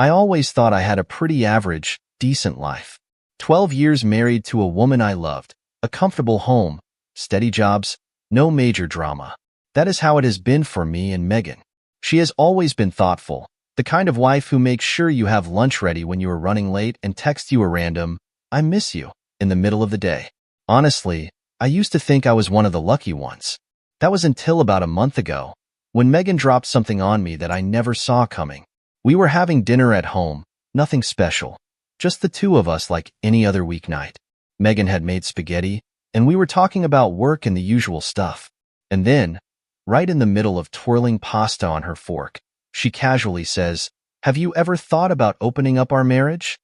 I always thought I had a pretty average, decent life. 12 years married to a woman I loved, a comfortable home, steady jobs, no major drama. That is how it has been for me and Megan. She has always been thoughtful, the kind of wife who makes sure you have lunch ready when you are running late and texts you a random, "I miss you," in the middle of the day. Honestly, I used to think I was one of the lucky ones. That was until about a month ago, when Megan dropped something on me that I never saw coming. We were having dinner at home, nothing special, just the two of us like any other weeknight. Megan had made spaghetti, and we were talking about work and the usual stuff. And then, right in the middle of twirling pasta on her fork, she casually says, "Have you ever thought about opening up our marriage?"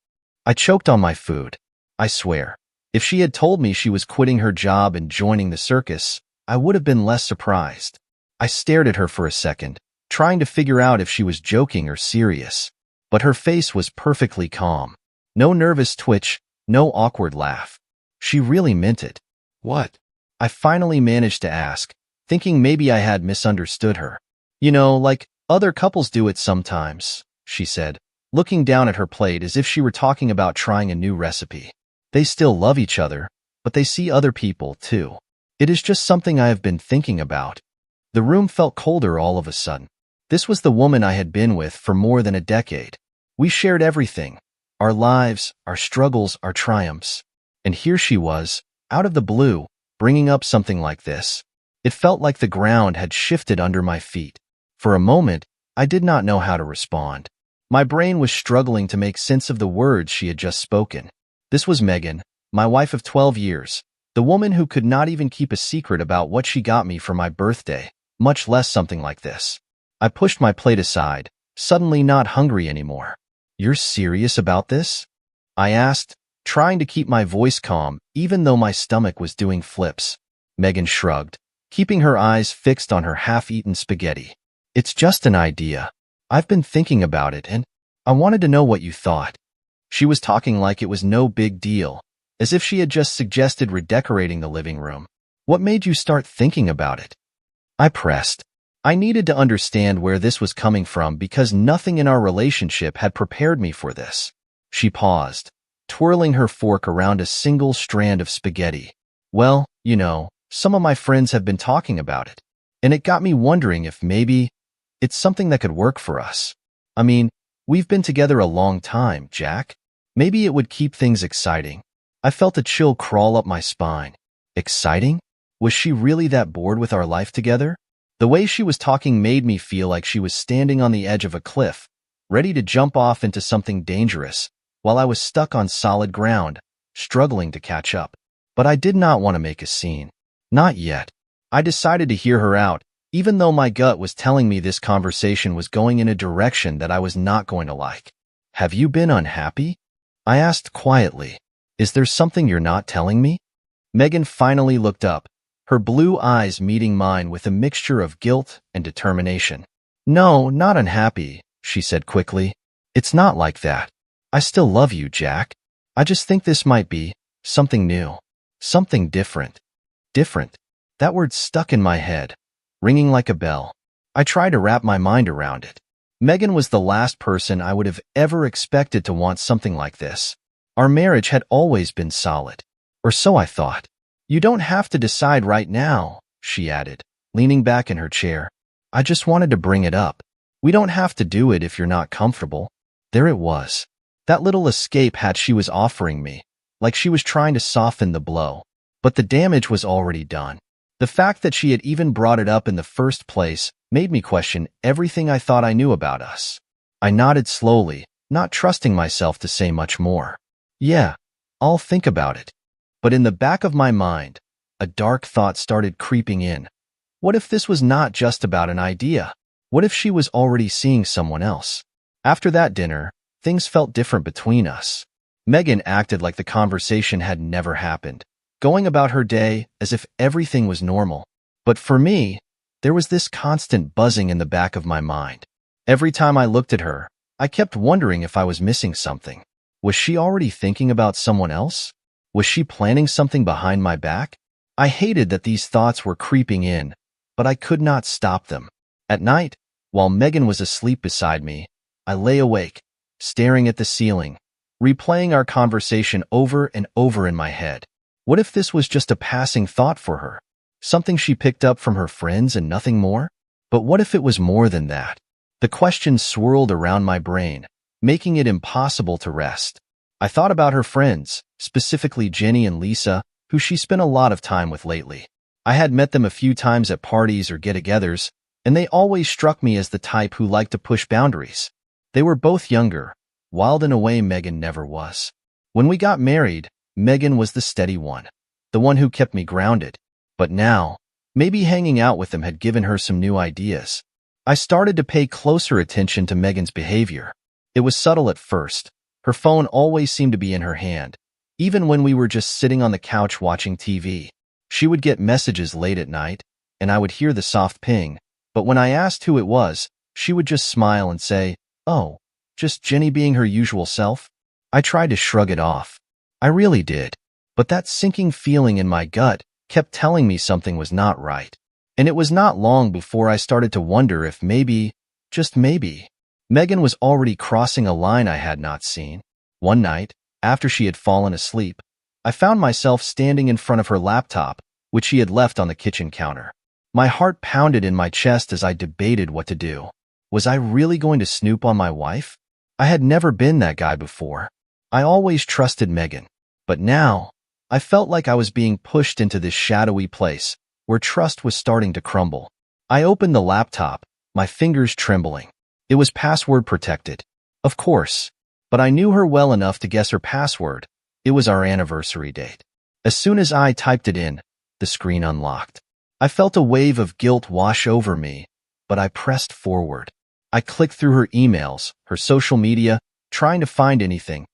I choked on my food. I swear, if she had told me she was quitting her job and joining the circus, I would have been less surprised. I stared at her for a second, trying to figure out if she was joking or serious. But her face was perfectly calm. No nervous twitch, no awkward laugh. She really meant it. "What?" I finally managed to ask, thinking maybe I had misunderstood her. "You know, like other couples do it sometimes," she said, looking down at her plate as if she were talking about trying a new recipe. "They still love each other, but they see other people, too. It is just something I have been thinking about." The room felt colder all of a sudden. This was the woman I had been with for more than a decade. We shared everything, our lives, our struggles, our triumphs. And here she was, out of the blue, bringing up something like this. It felt like the ground had shifted under my feet. For a moment, I did not know how to respond. My brain was struggling to make sense of the words she had just spoken. This was Megan, my wife of 12 years, the woman who could not even keep a secret about what she got me for my birthday, much less something like this. I pushed my plate aside, suddenly not hungry anymore. "You're serious about this?" I asked, trying to keep my voice calm even though my stomach was doing flips. Megan shrugged, keeping her eyes fixed on her half-eaten spaghetti. "It's just an idea. I've been thinking about it and I wanted to know what you thought." She was talking like it was no big deal, as if she had just suggested redecorating the living room. "What made you start thinking about it?" I pressed. I needed to understand where this was coming from because nothing in our relationship had prepared me for this. She paused, twirling her fork around a single strand of spaghetti. "Well, you know, some of my friends have been talking about it, and it got me wondering if maybe it's something that could work for us. I mean, we've been together a long time, Jack. Maybe it would keep things exciting." I felt a chill crawl up my spine. Exciting? Was she really that bored with our life together? The way she was talking made me feel like she was standing on the edge of a cliff, ready to jump off into something dangerous, while I was stuck on solid ground, struggling to catch up. But I did not want to make a scene. Not yet. I decided to hear her out, even though my gut was telling me this conversation was going in a direction that I was not going to like. "Have you been unhappy?" I asked quietly. "Is there something you're not telling me?" Megan finally looked up, her blue eyes meeting mine with a mixture of guilt and determination. "No, not unhappy," she said quickly. "It's not like that. I still love you, Jack. I just think this might be something new, something different." Different. That word stuck in my head, ringing like a bell. I tried to wrap my mind around it. Megan was the last person I would have ever expected to want something like this. Our marriage had always been solid, or so I thought. "You don't have to decide right now," she added, leaning back in her chair. "I just wanted to bring it up. We don't have to do it if you're not comfortable." There it was. That little escape hatch she was offering me, like she was trying to soften the blow. But the damage was already done. The fact that she had even brought it up in the first place made me question everything I thought I knew about us. I nodded slowly, not trusting myself to say much more. "Yeah, I'll think about it." But in the back of my mind, a dark thought started creeping in. What if this was not just about an idea? What if she was already seeing someone else? After that dinner, things felt different between us. Megan acted like the conversation had never happened, going about her day as if everything was normal. But for me, there was this constant buzzing in the back of my mind. Every time I looked at her, I kept wondering if I was missing something. Was she already thinking about someone else? Was she planning something behind my back? I hated that these thoughts were creeping in, but I could not stop them. At night, while Megan was asleep beside me, I lay awake, staring at the ceiling, replaying our conversation over and over in my head. What if this was just a passing thought for her? Something she picked up from her friends and nothing more? But what if it was more than that? The questions swirled around my brain, making it impossible to rest. I thought about her friends, specifically Jenny and Lisa, who she spent a lot of time with lately. I had met them a few times at parties or get-togethers, and they always struck me as the type who liked to push boundaries. They were both younger, wild in a way Megan never was. When we got married, Megan was the steady one, the one who kept me grounded. But now, maybe hanging out with them had given her some new ideas. I started to pay closer attention to Megan's behavior. It was subtle at first. Her phone always seemed to be in her hand, even when we were just sitting on the couch watching TV. She would get messages late at night, and I would hear the soft ping, but when I asked who it was, she would just smile and say, "Oh, just Jenny being her usual self." I tried to shrug it off. I really did. But that sinking feeling in my gut kept telling me something was not right. And it was not long before I started to wonder if maybe, just maybe, Megan was already crossing a line I had not seen. One night, after she had fallen asleep, I found myself standing in front of her laptop, which she had left on the kitchen counter. My heart pounded in my chest as I debated what to do. Was I really going to snoop on my wife? I had never been that guy before. I always trusted Megan. But now, I felt like I was being pushed into this shadowy place where trust was starting to crumble. I opened the laptop, my fingers trembling. It was password protected. Of course. But I knew her well enough to guess her password. It was our anniversary date. As soon as I typed it in, the screen unlocked. I felt a wave of guilt wash over me, but I pressed forward. I clicked through her emails, her social media, trying to find anything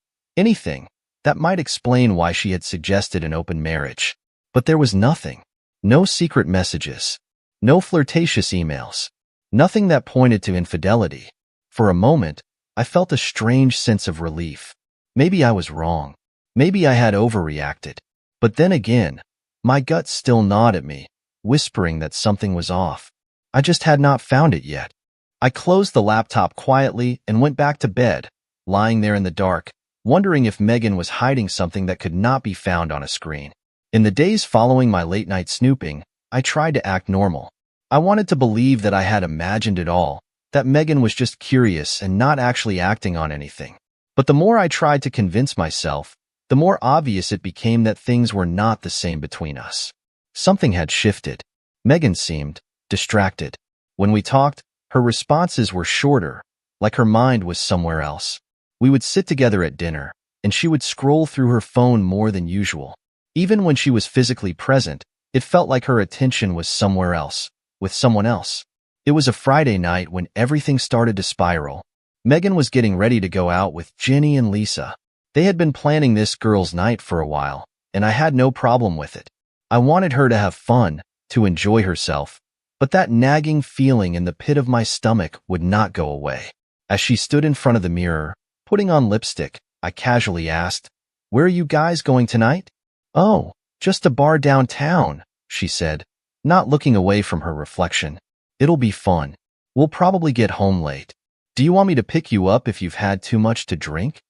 that might explain why she had suggested an open marriage. But there was nothing. No secret messages. No flirtatious emails. Nothing that pointed to infidelity. For a moment, I felt a strange sense of relief. Maybe I was wrong. Maybe I had overreacted. But then again, my gut still gnawed at me, whispering that something was off. I just had not found it yet. I closed the laptop quietly and went back to bed, lying there in the dark, wondering if Megan was hiding something that could not be found on a screen. In the days following my late-night snooping, I tried to act normal. I wanted to believe that I had imagined it all, that Megan was just curious and not actually acting on anything. But the more I tried to convince myself, the more obvious it became that things were not the same between us. Something had shifted. Megan seemed distracted. When we talked, her responses were shorter, like her mind was somewhere else. We would sit together at dinner, and she would scroll through her phone more than usual. Even when she was physically present, it felt like her attention was somewhere else, with someone else. It was a Friday night when everything started to spiral. Megan was getting ready to go out with Jenny and Lisa. They had been planning this girls' night for a while, and I had no problem with it. I wanted her to have fun, to enjoy herself, but that nagging feeling in the pit of my stomach would not go away. As she stood in front of the mirror, putting on lipstick, I casually asked, "Where are you guys going tonight?" "Oh, just a bar downtown," she said, not looking away from her reflection. "It'll be fun. We'll probably get home late. Do you want me to pick you up if you've had too much to drink?"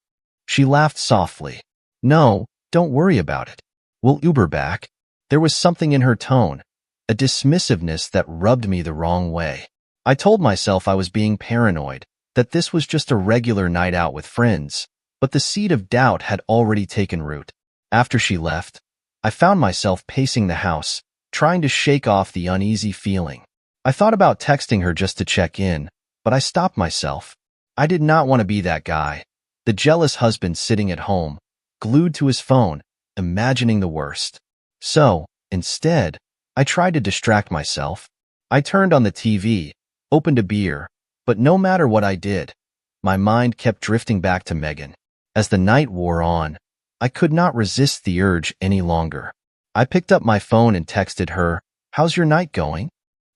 She laughed softly. "No, don't worry about it. We'll Uber back." There was something in her tone, a dismissiveness that rubbed me the wrong way. I told myself I was being paranoid, that this was just a regular night out with friends, but the seed of doubt had already taken root. After she left, I found myself pacing the house, trying to shake off the uneasy feeling. I thought about texting her just to check in, but I stopped myself. I did not want to be that guy, the jealous husband sitting at home, glued to his phone, imagining the worst. So, instead, I tried to distract myself. I turned on the TV, opened a beer, but no matter what I did, my mind kept drifting back to Megan. As the night wore on, I could not resist the urge any longer. I picked up my phone and texted her, "How's your night going?"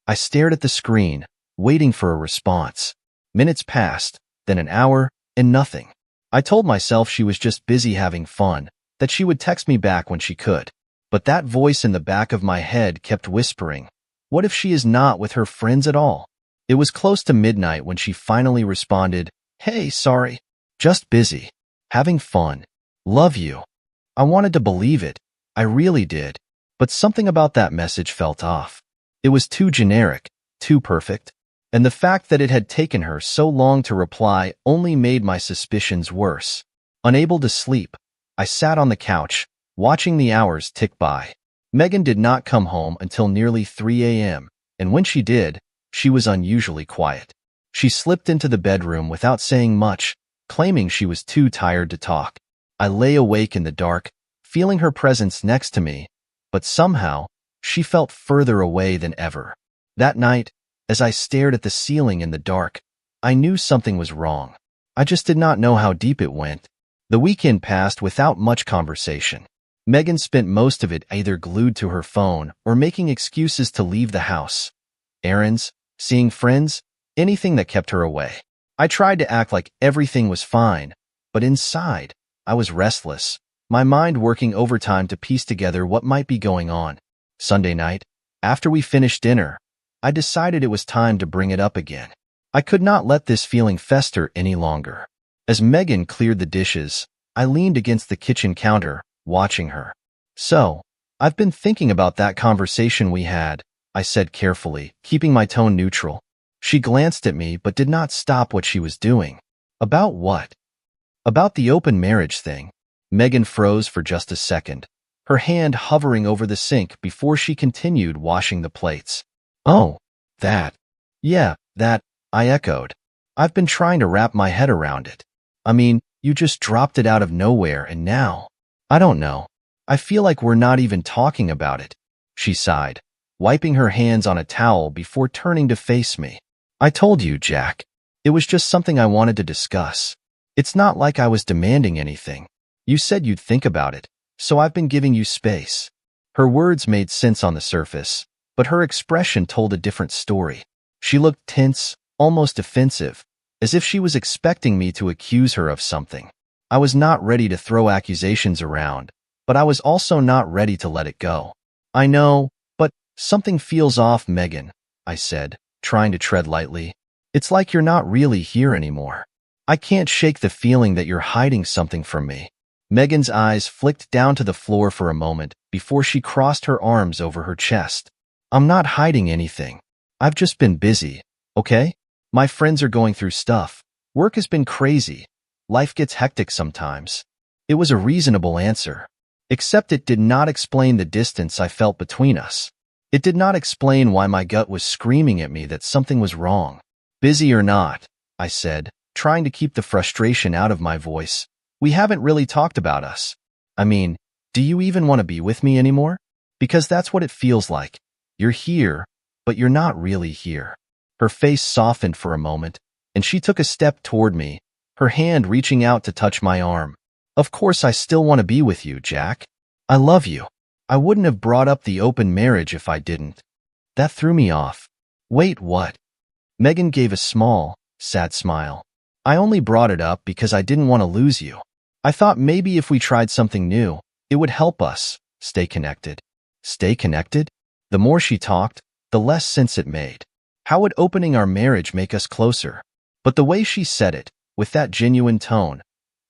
I stared at the screen, waiting for a response. Minutes passed, then an hour, and nothing. I told myself she was just busy having fun, that she would text me back when she could. But that voice in the back of my head kept whispering, what if she is not with her friends at all? It was close to midnight when she finally responded, "Hey, sorry. Just busy. Having fun. Love you. I wanted to believe it. I really did. But something about that message felt off. It was too generic, too perfect. And the fact that it had taken her so long to reply only made my suspicions worse. Unable to sleep, I sat on the couch, watching the hours tick by. Megan did not come home until nearly 3 a.m., and when she did, she was unusually quiet. She slipped into the bedroom without saying much, claiming she was too tired to talk. I lay awake in the dark, feeling her presence next to me, but somehow, she felt further away than ever. That night, as I stared at the ceiling in the dark, I knew something was wrong. I just did not know how deep it went. The weekend passed without much conversation. Megan spent most of it either glued to her phone or making excuses to leave the house. Errands, seeing friends, anything that kept her away. I tried to act like everything was fine, but inside, I was restless, my mind working overtime to piece together what might be going on. Sunday night, after we finished dinner, I decided it was time to bring it up again. I could not let this feeling fester any longer. As Megan cleared the dishes, I leaned against the kitchen counter, watching her. "So, I've been thinking about that conversation we had," I said carefully, keeping my tone neutral. She glanced at me but did not stop what she was doing. "About what?" "About the open marriage thing." Megan froze for just a second, her hand hovering over the sink before she continued washing the plates. "Oh, that. Yeah, that," I echoed. "I've been trying to wrap my head around it. I mean, you just dropped it out of nowhere and now, I don't know. I feel like we're not even talking about it." She sighed, wiping her hands on a towel before turning to face me. "I told you, Jack. It was just something I wanted to discuss. It's not like I was demanding anything. You said you'd think about it, so I've been giving you space." Her words made sense on the surface, but her expression told a different story. She looked tense, almost defensive, as if she was expecting me to accuse her of something. I was not ready to throw accusations around, but I was also not ready to let it go. "I know, but something feels off, Megan," I said, trying to tread lightly. "It's like you're not really here anymore. I can't shake the feeling that you're hiding something from me." Megan's eyes flicked down to the floor for a moment before she crossed her arms over her chest. "I'm not hiding anything. I've just been busy, okay? My friends are going through stuff. Work has been crazy. Life gets hectic sometimes." It was a reasonable answer, except it did not explain the distance I felt between us. It did not explain why my gut was screaming at me that something was wrong. "Busy or not," I said, trying to keep the frustration out of my voice, "we haven't really talked about us. I mean, do you even want to be with me anymore? Because that's what it feels like. You're here, but you're not really here." Her face softened for a moment, and she took a step toward me, her hand reaching out to touch my arm. "Of course I still want to be with you, Jack. I love you. I wouldn't have brought up the open marriage if I didn't." That threw me off. "Wait, what?" Megan gave a small, sad smile. "I only brought it up because I didn't want to lose you. I thought maybe if we tried something new, it would help us stay connected." Stay connected? The more she talked, the less sense it made. How would opening our marriage make us closer? But the way she said it, with that genuine tone,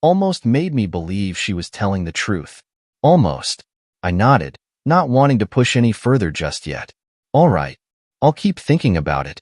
almost made me believe she was telling the truth. Almost. I nodded, not wanting to push any further just yet. "All right. I'll keep thinking about it."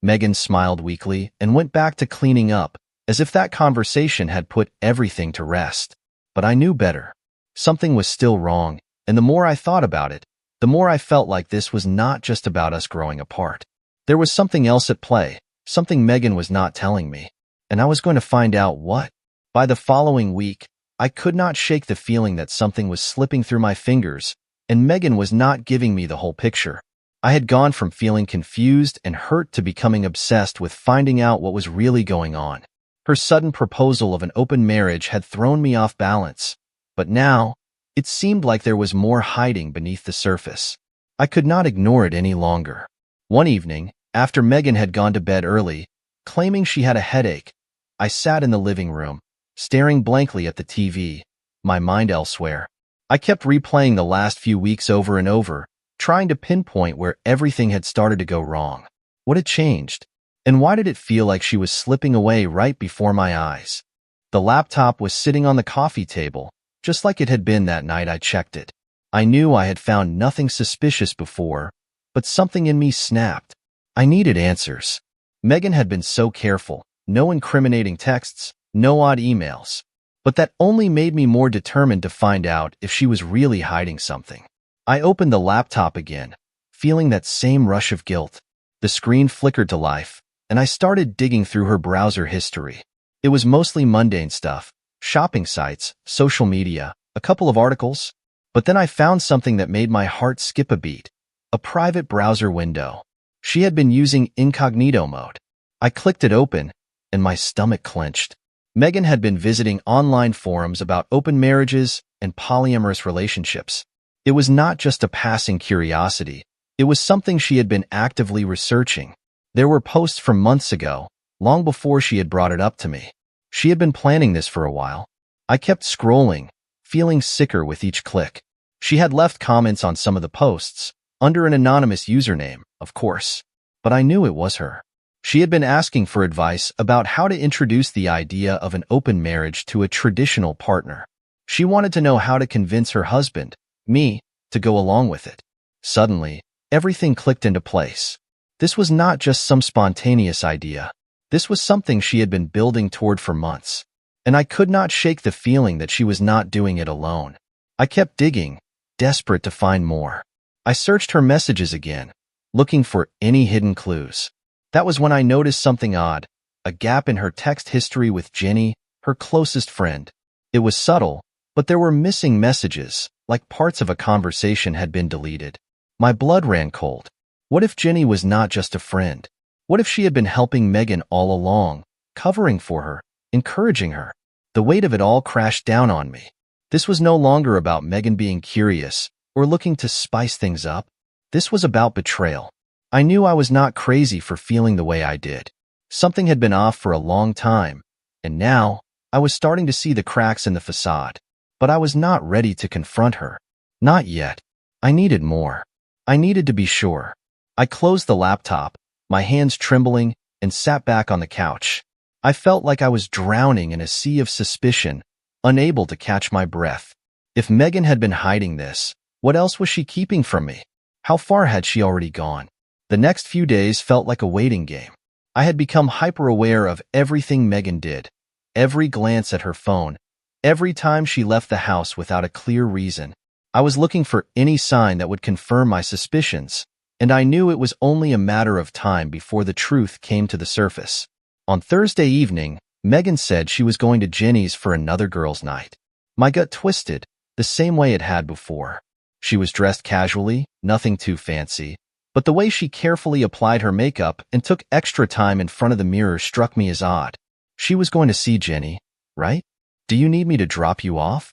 Megan smiled weakly and went back to cleaning up, as if that conversation had put everything to rest. But I knew better. Something was still wrong, and the more I thought about it, the more I felt like this was not just about us growing apart. There was something else at play, something Megan was not telling me, and I was going to find out what. By the following week, I could not shake the feeling that something was slipping through my fingers, and Megan was not giving me the whole picture. I had gone from feeling confused and hurt to becoming obsessed with finding out what was really going on. Her sudden proposal of an open marriage had thrown me off balance, but now, it seemed like there was more hiding beneath the surface. I could not ignore it any longer. One evening, after Megan had gone to bed early, claiming she had a headache, I sat in the living room, staring blankly at the TV, my mind elsewhere. I kept replaying the last few weeks over and over, trying to pinpoint where everything had started to go wrong. What had changed? And why did it feel like she was slipping away right before my eyes? The The laptop was sitting on the coffee table, just like it had been that night I checked it. I knew I had found nothing suspicious before, but something in me snapped. I needed answers. Megan had been so careful, no incriminating texts, no odd emails. But that only made me more determined to find out if she was really hiding something. I opened the laptop again, feeling that same rush of guilt. The screen flickered to life, and I started digging through her browser history. It was mostly mundane stuff, shopping sites, social media, a couple of articles. But then I found something that made my heart skip a beat. A private browser window. She had been using incognito mode. I clicked it open, and my stomach clenched. Megan had been visiting online forums about open marriages and polyamorous relationships. It was not just a passing curiosity. It was something she had been actively researching. There were posts from months ago, long before she had brought it up to me. She had been planning this for a while. I kept scrolling, feeling sicker with each click. She had left comments on some of the posts, under an anonymous username, of course. But I knew it was her. She had been asking for advice about how to introduce the idea of an open marriage to a traditional partner. She wanted to know how to convince her husband, me, to go along with it. Suddenly, everything clicked into place. This was not just some spontaneous idea. This was something she had been building toward for months. And I could not shake the feeling that she was not doing it alone. I kept digging, desperate to find more. I searched her messages again, looking for any hidden clues. That was when I noticed something odd, a gap in her text history with Jenny, her closest friend. It was subtle, but there were missing messages, like parts of a conversation had been deleted. My blood ran cold. What if Jenny was not just a friend? What if she had been helping Megan all along, covering for her, encouraging her? The weight of it all crashed down on me. This was no longer about Megan being curious or looking to spice things up. This was about betrayal. I knew I was not crazy for feeling the way I did. Something had been off for a long time, and now I was starting to see the cracks in the facade. But I was not ready to confront her. Not yet. I needed more. I needed to be sure. I closed the laptop, my hands trembling, and sat back on the couch. I felt like I was drowning in a sea of suspicion, unable to catch my breath. If Megan had been hiding this, what else was she keeping from me? How far had she already gone? The next few days felt like a waiting game. I had become hyper-aware of everything Megan did, every glance at her phone, every time she left the house without a clear reason. I was looking for any sign that would confirm my suspicions, and I knew it was only a matter of time before the truth came to the surface. On Thursday evening, Megan said she was going to Jenny's for another girls' night. My gut twisted, the same way it had before. She was dressed casually, nothing too fancy, but the way she carefully applied her makeup and took extra time in front of the mirror struck me as odd. She was going to see Jenny, right? Do you need me to drop you off?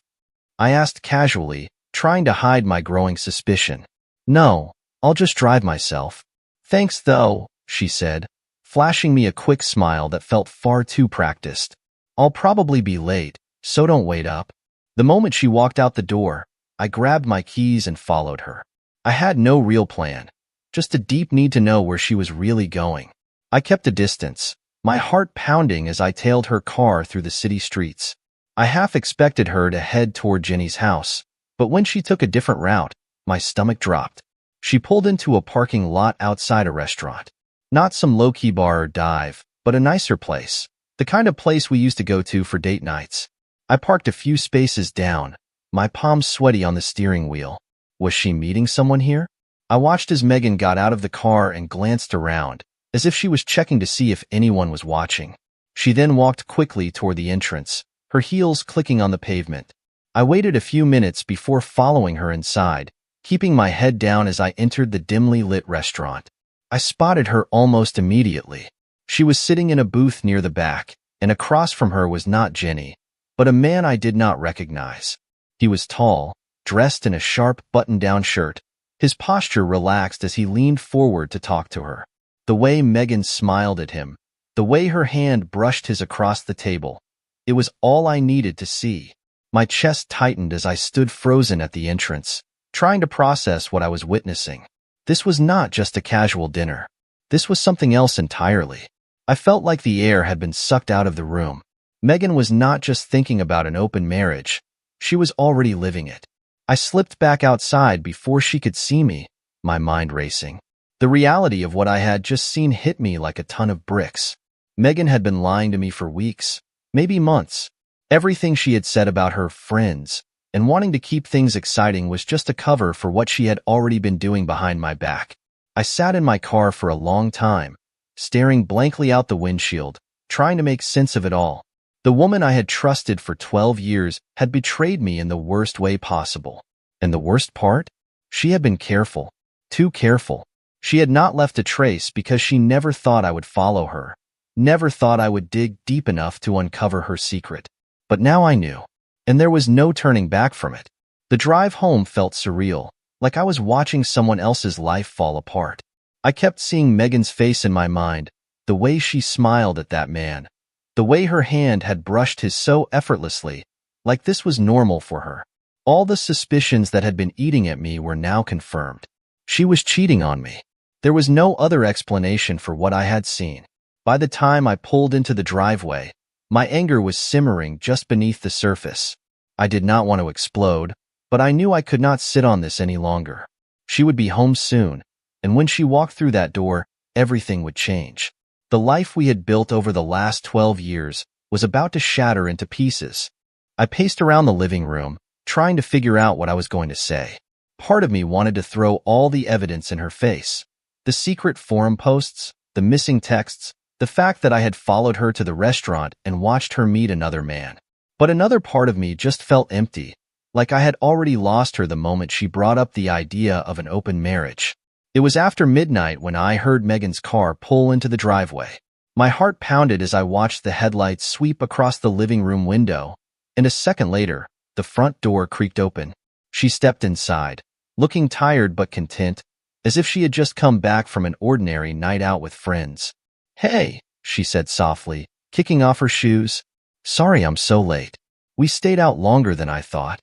I asked casually, trying to hide my growing suspicion. No, I'll just drive myself. Thanks though, she said, flashing me a quick smile that felt far too practiced. I'll probably be late, so don't wait up. The moment she walked out the door, I grabbed my keys and followed her. I had no real plan, just a deep need to know where she was really going. I kept a distance, my heart pounding as I tailed her car through the city streets. I half expected her to head toward Jenny's house, but when she took a different route, my stomach dropped. She pulled into a parking lot outside a restaurant. Not some low-key bar or dive, but a nicer place, the kind of place we used to go to for date nights. I parked a few spaces down, my palms sweaty on the steering wheel. Was she meeting someone here? I watched as Megan got out of the car and glanced around, as if she was checking to see if anyone was watching. She then walked quickly toward the entrance, her heels clicking on the pavement. I waited a few minutes before following her inside, keeping my head down as I entered the dimly lit restaurant. I spotted her almost immediately. She was sitting in a booth near the back, and across from her was not Jenny, but a man I did not recognize. He was tall, dressed in a sharp button-down shirt, his posture relaxed as he leaned forward to talk to her. The way Megan smiled at him, the way her hand brushed his across the table, it was all I needed to see. My chest tightened as I stood frozen at the entrance, trying to process what I was witnessing. This was not just a casual dinner. This was something else entirely. I felt like the air had been sucked out of the room. Megan was not just thinking about an open marriage. She was already living it. I slipped back outside before she could see me, my mind racing. The reality of what I had just seen hit me like a ton of bricks. Megan had been lying to me for weeks, maybe months. Everything she had said about her friends and wanting to keep things exciting was just a cover for what she had already been doing behind my back. I sat in my car for a long time, staring blankly out the windshield, trying to make sense of it all. The woman I had trusted for 12 years had betrayed me in the worst way possible. And the worst part? She had been careful. Too careful. She had not left a trace because she never thought I would follow her. Never thought I would dig deep enough to uncover her secret. But now I knew. And there was no turning back from it. The drive home felt surreal, like I was watching someone else's life fall apart. I kept seeing Megan's face in my mind, the way she smiled at that man. The way her hand had brushed his so effortlessly, like this was normal for her. All the suspicions that had been eating at me were now confirmed. She was cheating on me. There was no other explanation for what I had seen. By the time I pulled into the driveway, my anger was simmering just beneath the surface. I did not want to explode, but I knew I could not sit on this any longer. She would be home soon, and when she walked through that door, everything would change. The life we had built over the last 12 years was about to shatter into pieces. I paced around the living room, trying to figure out what I was going to say. Part of me wanted to throw all the evidence in her face. The secret forum posts, the missing texts, the fact that I had followed her to the restaurant and watched her meet another man. But another part of me just felt empty, like I had already lost her the moment she brought up the idea of an open marriage. It was after midnight when I heard Megan's car pull into the driveway. My heart pounded as I watched the headlights sweep across the living room window, and a second later, the front door creaked open. She stepped inside, looking tired but content, as if she had just come back from an ordinary night out with friends. "Hey," she said softly, kicking off her shoes. "Sorry I'm so late. We stayed out longer than I thought."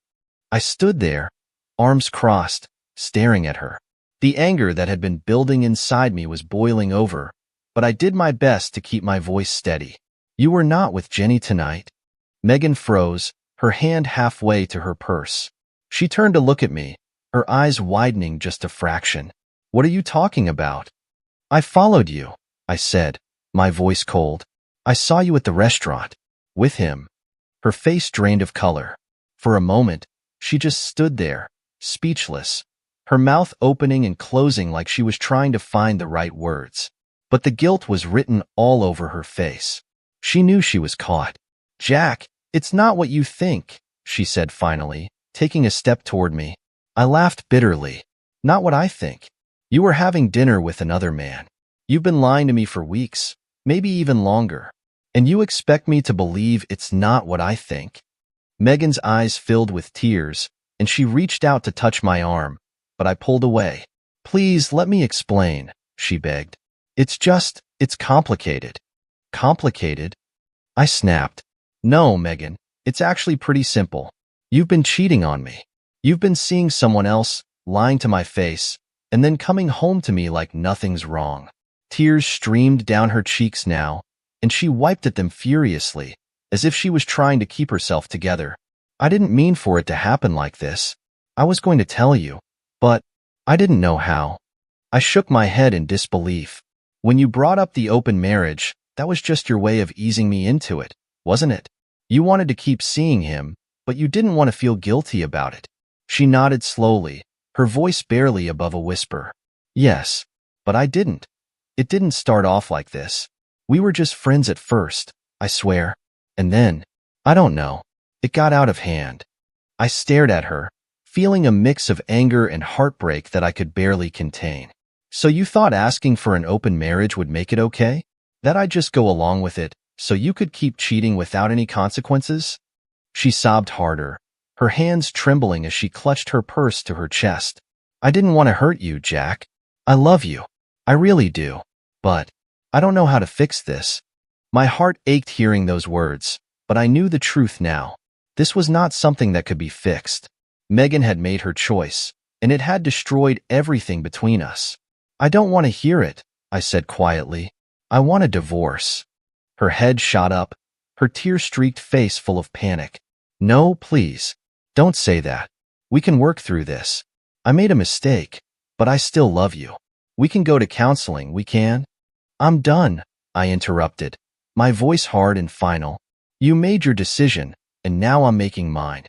I stood there, arms crossed, staring at her. The anger that had been building inside me was boiling over, but I did my best to keep my voice steady. "You were not with Jenny tonight." Megan froze, her hand halfway to her purse. She turned to look at me, her eyes widening just a fraction. "What are you talking about?" "I followed you," I said, my voice cold. "I saw you at the restaurant. With him." Her face drained of color. For a moment, she just stood there, speechless, her mouth opening and closing like she was trying to find the right words. But the guilt was written all over her face. She knew she was caught. "Jack, it's not what you think," she said finally, taking a step toward me. I laughed bitterly. "Not what I think. You were having dinner with another man. You've been lying to me for weeks, maybe even longer. And you expect me to believe it's not what I think?" Megan's eyes filled with tears, and she reached out to touch my arm, but I pulled away. "Please let me explain," she begged. It's complicated." "Complicated?" I snapped. "No, Megan, it's actually pretty simple. You've been cheating on me. You've been seeing someone else, lying to my face, and then coming home to me like nothing's wrong." Tears streamed down her cheeks now, and she wiped at them furiously, as if she was trying to keep herself together. "I didn't mean for it to happen like this. I was going to tell you, but I didn't know how." I shook my head in disbelief. "When you brought up the open marriage, that was just your way of easing me into it, wasn't it? You wanted to keep seeing him, but you didn't want to feel guilty about it." She nodded slowly, her voice barely above a whisper. "Yes, but I didn't. It didn't start off like this. We were just friends at first, I swear. And then, I don't know, it got out of hand." I stared at her, feeling a mix of anger and heartbreak that I could barely contain. "So you thought asking for an open marriage would make it okay? That I'd just go along with it, so you could keep cheating without any consequences?" She sobbed harder, her hands trembling as she clutched her purse to her chest. "I didn't want to hurt you, Jack. I love you. I really do. But I don't know how to fix this." My heart ached hearing those words, but I knew the truth now. This was not something that could be fixed. Megan had made her choice, and it had destroyed everything between us. "I don't want to hear it," I said quietly. "I want a divorce." Her head shot up, her tear-streaked face full of panic. No, please. Don't say that. We can work through this. I made a mistake, but I still love you. We can go to counseling, we can? I'm done, I interrupted, my voice hard and final. You made your decision, and now I'm making mine.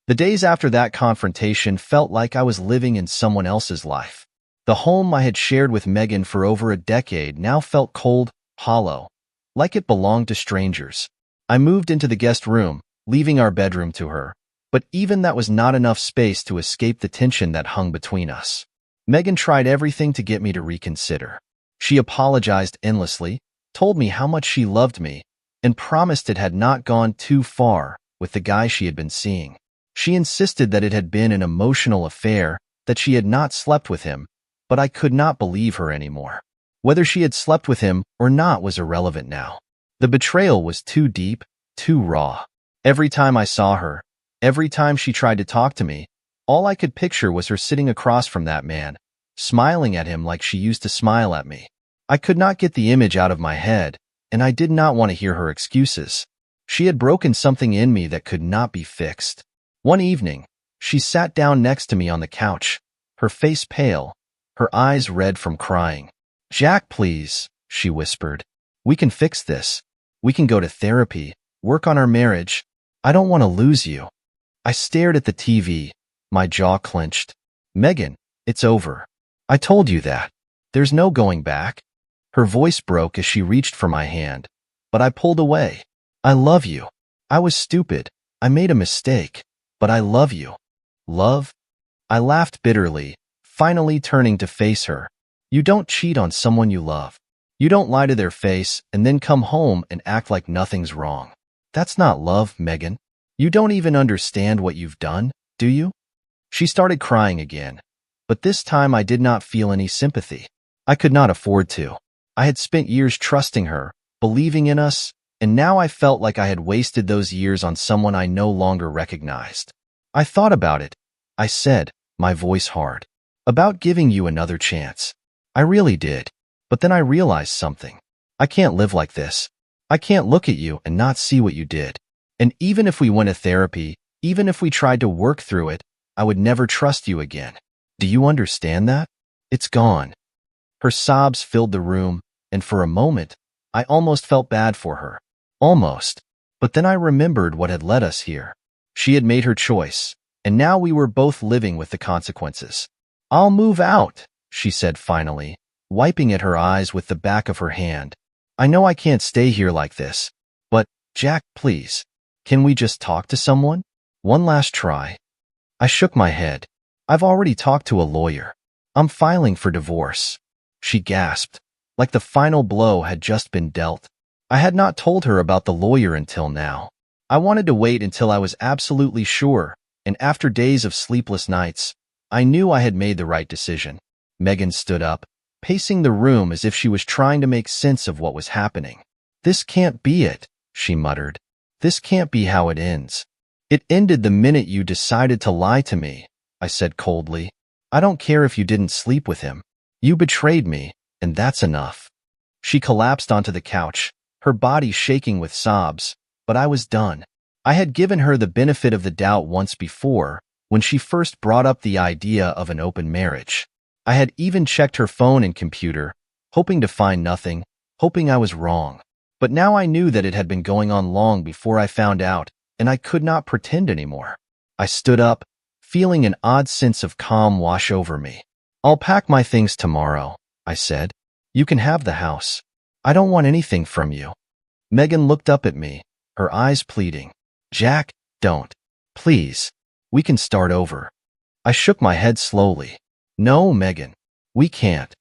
The days after that confrontation felt like I was living in someone else's life. The home I had shared with Megan for over a decade now felt cold, hollow, like it belonged to strangers. I moved into the guest room, leaving our bedroom to her, but even that was not enough space to escape the tension that hung between us. Megan tried everything to get me to reconsider. She apologized endlessly, told me how much she loved me, and promised it had not gone too far with the guy she had been seeing. She insisted that it had been an emotional affair, that she had not slept with him, but I could not believe her anymore. Whether she had slept with him or not was irrelevant now. The betrayal was too deep, too raw. Every time I saw her, every time she tried to talk to me, all I could picture was her sitting across from that man, smiling at him like she used to smile at me. I could not get the image out of my head, and I did not want to hear her excuses. She had broken something in me that could not be fixed. One evening, she sat down next to me on the couch, her face pale, her eyes red from crying. Jack, please, she whispered. We can fix this. We can go to therapy, work on our marriage. I don't want to lose you. I stared at the TV, my jaw clenched. Megan, it's over. I told you that. There's no going back. Her voice broke as she reached for my hand, but I pulled away. I love you. I was stupid. I made a mistake, but I love you. Love? I laughed bitterly, finally turning to face her. You don't cheat on someone you love. You don't lie to their face and then come home and act like nothing's wrong. That's not love, Megan. You don't even understand what you've done, do you? She started crying again, but this time I did not feel any sympathy. I could not afford to. I had spent years trusting her, believing in us, and now I felt like I had wasted those years on someone I no longer recognized. I thought about it. I said, my voice hard, about giving you another chance. I really did. But then I realized something. I can't live like this. I can't look at you and not see what you did. And even if we went to therapy, even if we tried to work through it, I would never trust you again. Do you understand that? It's gone. Her sobs filled the room, and for a moment, I almost felt bad for her. Almost. But then I remembered what had led us here. She had made her choice, and now we were both living with the consequences. I'll move out, she said finally, wiping at her eyes with the back of her hand. I know I can't stay here like this, but, Jack, please, can we just talk to someone? One last try. I shook my head. I've already talked to a lawyer. I'm filing for divorce. She gasped, like the final blow had just been dealt. I had not told her about the lawyer until now. I wanted to wait until I was absolutely sure, and after days of sleepless nights, I knew I had made the right decision. Megan stood up, pacing the room as if she was trying to make sense of what was happening. This can't be it, she muttered. This can't be how it ends. It ended the minute you decided to lie to me, I said coldly. I don't care if you didn't sleep with him. You betrayed me, and that's enough. She collapsed onto the couch, her body shaking with sobs, but I was done. I had given her the benefit of the doubt once before, when she first brought up the idea of an open marriage. I had even checked her phone and computer, hoping to find nothing, hoping I was wrong. But now I knew that it had been going on long before I found out, and I could not pretend anymore. I stood up, feeling an odd sense of calm wash over me. I'll pack my things tomorrow, I said. You can have the house. I don't want anything from you. Megan looked up at me, her eyes pleading. Jack, don't. Please. We can start over. I shook my head slowly. No, Megan. We can't.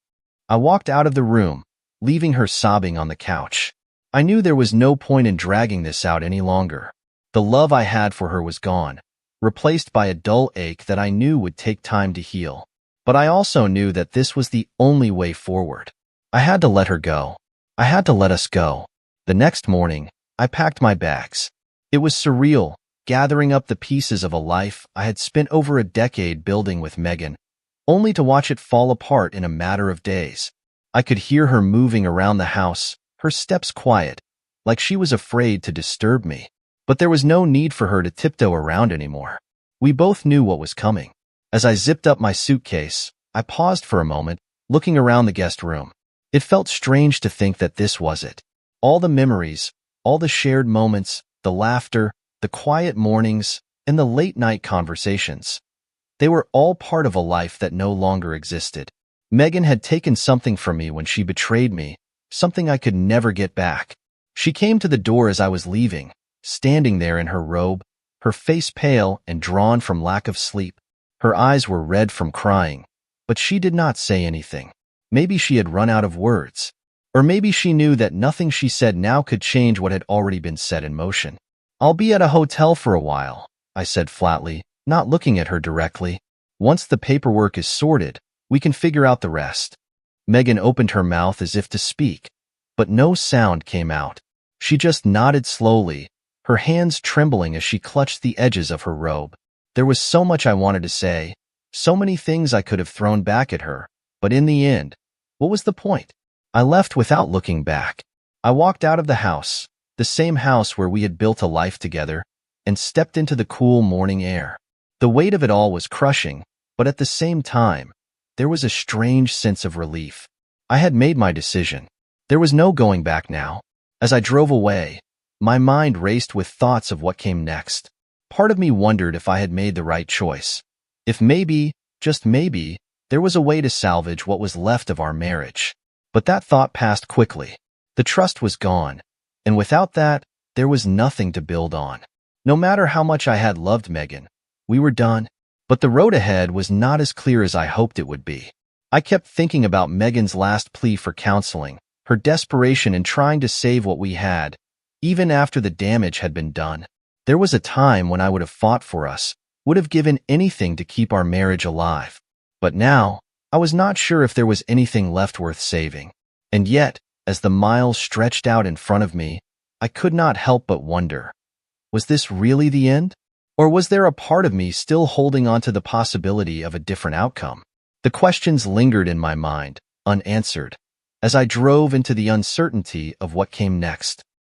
I walked out of the room, leaving her sobbing on the couch. I knew there was no point in dragging this out any longer. The love I had for her was gone, replaced by a dull ache that I knew would take time to heal. But I also knew that this was the only way forward. I had to let her go. I had to let us go. The next morning, I packed my bags. It was surreal, gathering up the pieces of a life I had spent over a decade building with Megan, only to watch it fall apart in a matter of days. I could hear her moving around the house, her steps quiet, like she was afraid to disturb me. But there was no need for her to tiptoe around anymore. We both knew what was coming. As I zipped up my suitcase, I paused for a moment, looking around the guest room. It felt strange to think that this was it. All the memories, all the shared moments, the laughter, the quiet mornings, and the late-night conversations. They were all part of a life that no longer existed. Megan had taken something from me when she betrayed me, something I could never get back. She came to the door as I was leaving, standing there in her robe, her face pale and drawn from lack of sleep. Her eyes were red from crying, but she did not say anything. Maybe she had run out of words. Or maybe she knew that nothing she said now could change what had already been set in motion. "I'll be at a hotel for a while," I said flatly, not looking at her directly. "Once the paperwork is sorted, we can figure out the rest." Megan opened her mouth as if to speak, but no sound came out. She just nodded slowly, her hands trembling as she clutched the edges of her robe. There was so much I wanted to say, so many things I could have thrown back at her, but in the end, what was the point? I left without looking back. I walked out of the house, the same house where we had built a life together, and stepped into the cool morning air. The weight of it all was crushing, but at the same time, there was a strange sense of relief. I had made my decision. There was no going back now. As I drove away, my mind raced with thoughts of what came next. Part of me wondered if I had made the right choice. If maybe, just maybe, there was a way to salvage what was left of our marriage. But that thought passed quickly. The trust was gone, and without that, there was nothing to build on. No matter how much I had loved Megan, we were done. But the road ahead was not as clear as I hoped it would be. I kept thinking about Megan's last plea for counseling, her desperation in trying to save what we had, even after the damage had been done. There was a time when I would have fought for us, would have given anything to keep our marriage alive. But now, I was not sure if there was anything left worth saving. And yet, as the miles stretched out in front of me, I could not help but wonder, was this really the end? Or was there a part of me still holding on to the possibility of a different outcome? The questions lingered in my mind, unanswered, as I drove into the uncertainty of what came next.